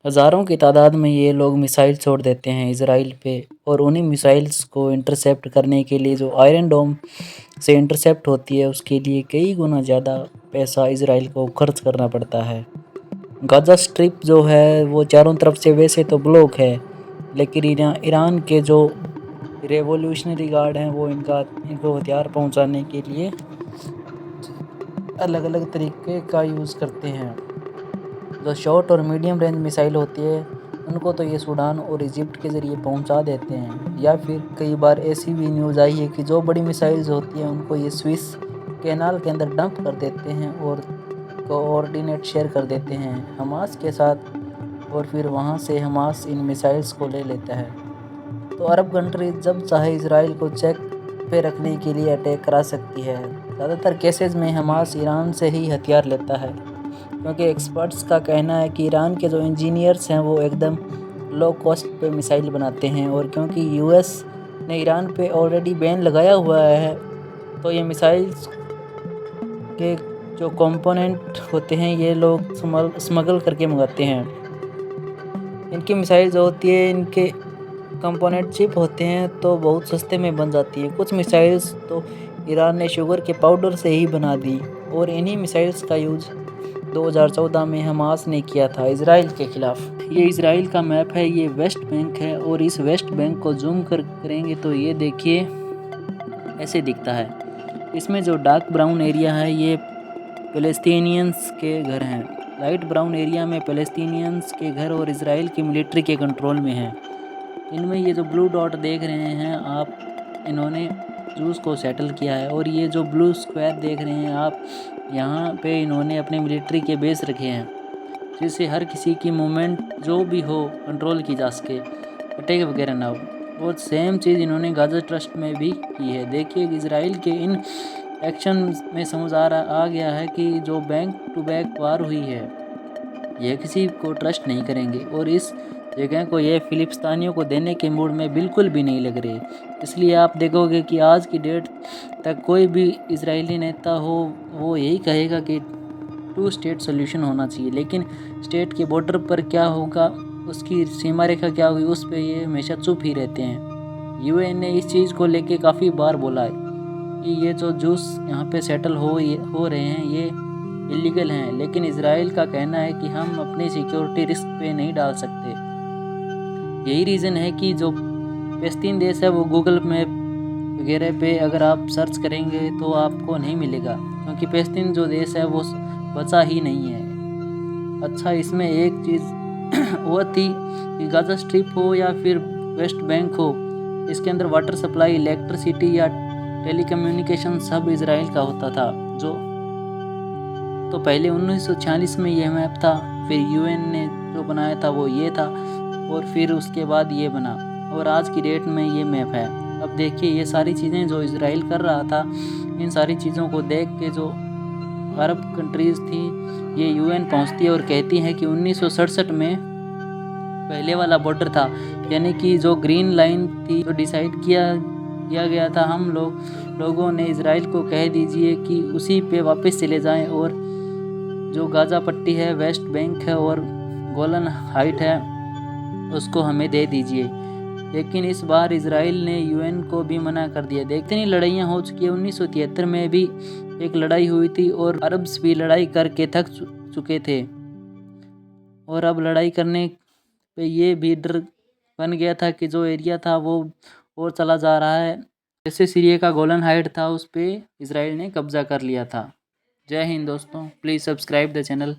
हज़ारों की तादाद में ये लोग मिसाइल छोड़ देते हैं इजराइल पे और उन्हीं मिसाइल्स को इंटरसेप्ट करने के लिए जो आयरन डोम से इंटरसेप्ट होती है उसके लिए कई गुना ज़्यादा पैसा इजराइल को खर्च करना पड़ता है। गाज़ा स्ट्रिप जो है वो चारों तरफ से वैसे तो ब्लॉक है, लेकिन ईरान के जो रेवोल्यूशनरी गार्ड हैं वो इनको हथियार पहुंचाने के लिए अलग अलग तरीके का यूज़ करते हैं। जो शॉर्ट और मीडियम रेंज मिसाइल होती है उनको तो ये सूडान और इजिप्ट के ज़रिए पहुंचा देते हैं, या फिर कई बार ऐसी भी न्यूज़ आई है कि जो बड़ी मिसाइल्स होती हैं उनको ये स्विस कैनाल के अंदर डंप कर देते हैं और कोऑर्डिनेट शेयर कर देते हैं हमास के साथ, और फिर वहां से हमास इन मिसाइल्स को ले लेता है। तो अरब कंट्री जब चाहे इसराइल को चेक पे रखने के लिए अटैक करा सकती है। ज़्यादातर केसेस में हमास ईरान से ही हथियार लेता है, क्योंकि एक्सपर्ट्स का कहना है कि ईरान के जो इंजीनियर्स हैं वो एकदम लो कॉस्ट पे मिसाइल बनाते हैं, और क्योंकि यूएस ने ईरान पे ऑलरेडी बैन लगाया हुआ है तो ये मिसाइल्स के जो कंपोनेंट होते हैं ये लोग स्मगल करके मंगाते हैं। इनकी मिसाइल जो होती है इनके कंपोनेंट चिप होते हैं तो बहुत सस्ते में बन जाती है। कुछ मिसाइल्स तो ईरान ने शुगर के पाउडर से ही बना दी, और इन्हीं मिसाइल्स का यूज़ 2014 में हमास ने किया था इजराइल के खिलाफ। ये इजराइल का मैप है, ये वेस्ट बैंक है, और इस वेस्ट बैंक को जूम करेंगे तो ये देखिए ऐसे दिखता है। इसमें जो डार्क ब्राउन एरिया है ये पैलेस्टीनियंस के घर हैं। लाइट ब्राउन एरिया में पैलेस्टीनियंस के घर और इजराइल की मिलिट्री के कंट्रोल में है। इनमें ये जो ब्लू डॉट देख रहे हैं आप, इन्होंने जूस को सेटल किया है, और ये जो ब्लू स्क्वायर देख रहे हैं आप, यहाँ पे इन्होंने अपने मिलिट्री के बेस रखे हैं, जिससे हर किसी की मूवमेंट जो भी हो कंट्रोल की जा सके, अटैक वगैरह ना हो। और सेम चीज़ इन्होंने गाज़ा ट्रस्ट में भी की है। देखिए इजराइल के इन एक्शन में समझ आ गया है कि जो बैक टू बैक वार हुई है ये किसी को ट्रस्ट नहीं करेंगे, और इस जगह को ये फिलिस्तीनियों को देने के मूड में बिल्कुल भी नहीं लग रहे। इसलिए आप देखोगे कि आज की डेट तक कोई भी इजरायली नेता हो वो यही कहेगा कि 2 स्टेट सोल्यूशन होना चाहिए, लेकिन स्टेट के बॉर्डर पर क्या होगा, उसकी सीमा रेखा क्या होगी, उस पर ये हमेशा चुप ही रहते हैं। यूएन ने इस चीज़ को लेके काफ़ी बार बोला है कि ये जो जूस यहाँ पे सेटल हो रहे हैं ये इलीगल हैं, लेकिन इजराइल का कहना है कि हम अपनी सिक्योरिटी रिस्क पे नहीं डाल सकते। यही रीज़न है कि जो पैलेस्तीन देश है वो गूगल मैप वगैरह पे अगर आप सर्च करेंगे तो आपको नहीं मिलेगा, क्योंकि पैलेस्तीन जो देश है वो बचा ही नहीं है। अच्छा, इसमें एक चीज़ वो थी कि गाज़ा स्ट्रिप हो या फिर वेस्ट बैंक हो, इसके अंदर वाटर सप्लाई, इलेक्ट्रिसिटी या टेलीकम्युनिकेशन सब इजराइल का होता था। जो तो पहले 1946 में यह मैप था, फिर यूएन ने जो बनाया था वो ये था, और फिर उसके बाद ये बना, और आज की डेट में ये मैप है। अब देखिए ये सारी चीज़ें जो इजराइल कर रहा था, इन सारी चीज़ों को देख के जो अरब कंट्रीज़ थी ये यूएन पहुंचती है और कहती हैं कि 1967 में पहले वाला बॉर्डर था, यानी कि जो ग्रीन लाइन थी जो डिसाइड किया गया था, हम लोगों ने इजराइल को कह दीजिए कि उसी पे वापस चले जाएं, और जो गाज़ा पट्टी है, वेस्ट बैंक है और गोलन हाइट है उसको हमें दे दीजिए। लेकिन इस बार इजराइल ने यूएन को भी मना कर दिया। देखते नहीं लड़ाइयाँ हो चुकी है, 1973 में भी एक लड़ाई हुई थी और अरब्स भी लड़ाई करके थक चुके थे, और अब लड़ाई करने पे ये भी डर बन गया था कि जो एरिया था वो और चला जा रहा है। जैसे सीरिया का गोलन हाइट था उस पे इजराइल ने कब्जा कर लिया था। जय हिंद दोस्तों, प्लीज़ सब्सक्राइब द चैनल।